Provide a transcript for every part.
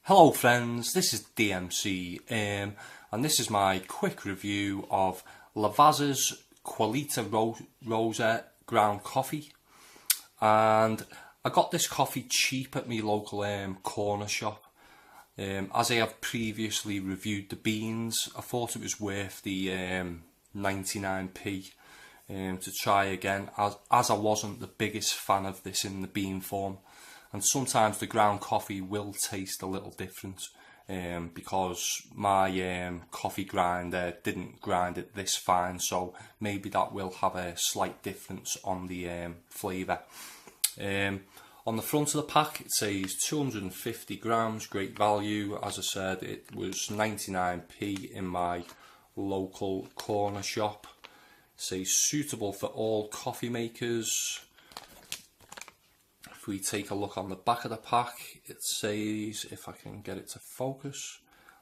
Hello friends, this is DMC and this is my quick review of Lavazza's Qualita Rossa ground coffee. And I got this coffee cheap at my local corner shop. As I have previously reviewed the beans, I thought it was worth the 99p to try again, as I wasn't the biggest fan of this in the bean form. And sometimes the ground coffee will taste a little different because my coffee grinder didn't grind it this fine, so maybe that will have a slight difference on the flavour. On the front of the pack it says 250 grams, great value. As I said, it was 99p in my local corner shop. It says suitable for all coffee makers. If we take a look on the back of the pack, it says, if I can get it to focus,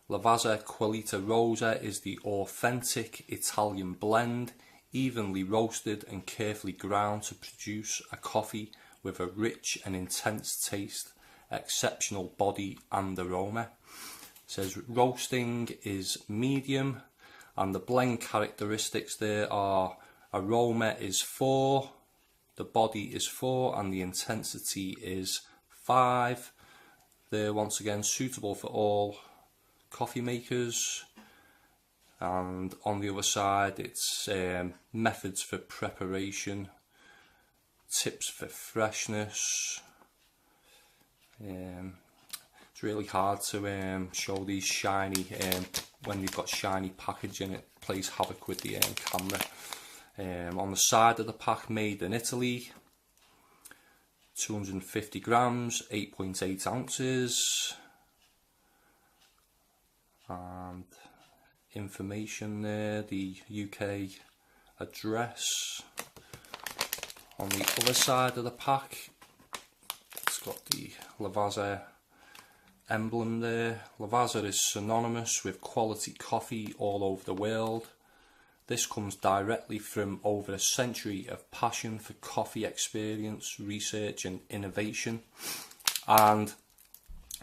Lavazza Qualita Rossa is the authentic Italian blend, evenly roasted and carefully ground to produce a coffee with a rich and intense taste, exceptional body and aroma. It says roasting is medium, and the blend characteristics there are aroma is 4, the body is 4, and the intensity is 5. They're once again suitable for all coffee makers. And on the other side it's methods for preparation, tips for freshness. It's really hard to show these shiny, when you've got shiny packaging, it plays havoc with the camera. On the side of the pack, made in Italy, 250 grams, 8.8 ounces, and information there, the UK address. On the other side of the pack, it's got the Lavazza emblem there. Lavazza is synonymous with quality coffee all over the world. This comes directly from over a century of passion for coffee experience, research and innovation. And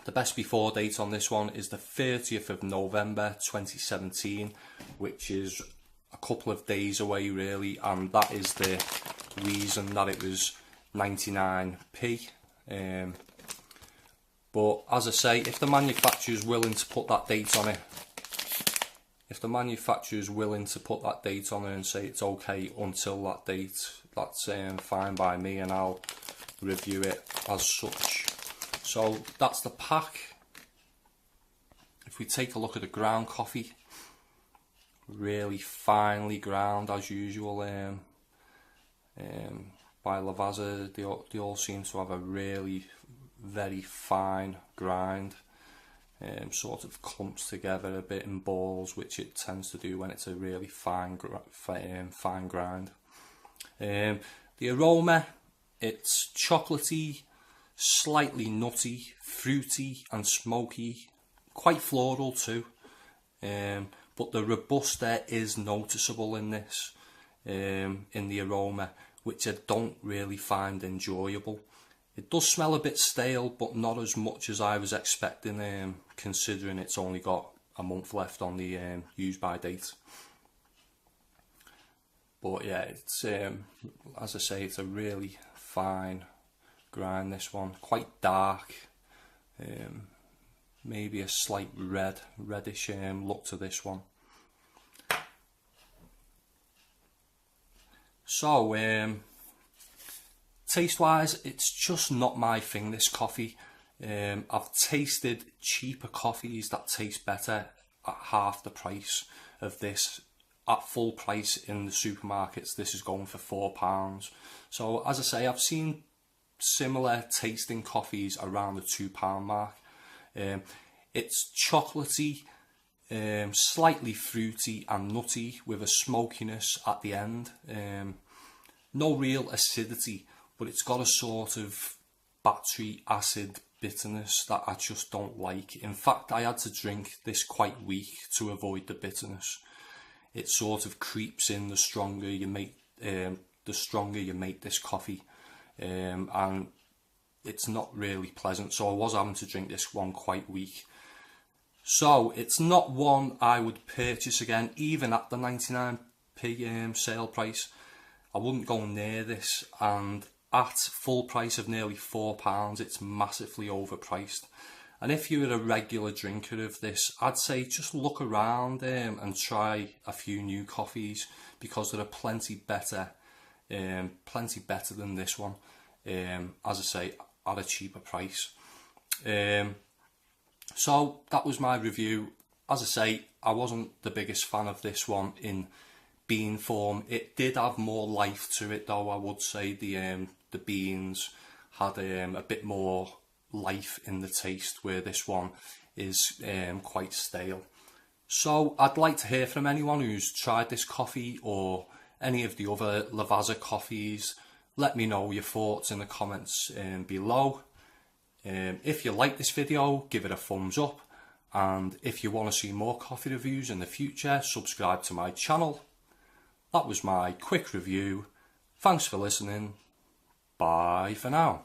the best before date on this one is the 30th of November 2017, which is a couple of days away really, and that is the reason that it was 99p. But as I say, if the manufacturer is willing to put that date on it, and say it's okay until that date, that's fine by me, and I'll review it as such. So that's the pack. If we take a look at the ground coffee, really finely ground as usual by Lavazza. They all seem to have a really very fine grind. Sort of clumps together a bit in balls, which it tends to do when it's a really fine grind. The aroma, it's chocolatey, slightly nutty, fruity and smoky, quite floral too. But the Robusta is noticeable in this, in the aroma, which I don't really find enjoyable. It does smell a bit stale, but not as much as I was expecting, considering it's only got a month left on the use by date. But yeah, it's as I say, it's a really fine grind, this one. Quite dark, maybe a slight reddish look to this one. So taste wise, it's just not my thing, this coffee. I've tasted cheaper coffees that taste better at half the price of this. At full price in the supermarkets, this is going for £4. So as I say, I've seen similar tasting coffees around the £2 mark. It's chocolatey, slightly fruity and nutty with a smokiness at the end. No real acidity, but it's got a sort of battery acid bitterness that I just don't like. In fact, I had to drink this quite weak to avoid the bitterness. It sort of creeps in the stronger you make this coffee, and it's not really pleasant. So I was having to drink this one quite weak. So it's not one I would purchase again, even at the 99p sale price. I wouldn't go near this, and at full price of nearly £4, it's massively overpriced. And if you're a regular drinker of this, I'd say just look around and try a few new coffees, because there are plenty better than this one. As I say, at a cheaper price. So that was my review. As I say, I wasn't the biggest fan of this one in bean form. It did have more life to it, though. I would say the beans had a bit more life in the taste, where this one is quite stale. So I'd like to hear from anyone who's tried this coffee or any of the other Lavazza coffees. Let me know your thoughts in the comments below. If you like this video, give it a thumbs up, and if you want to see more coffee reviews in the future, subscribe to my channel. That was my quick review. Thanks for listening. Bye for now.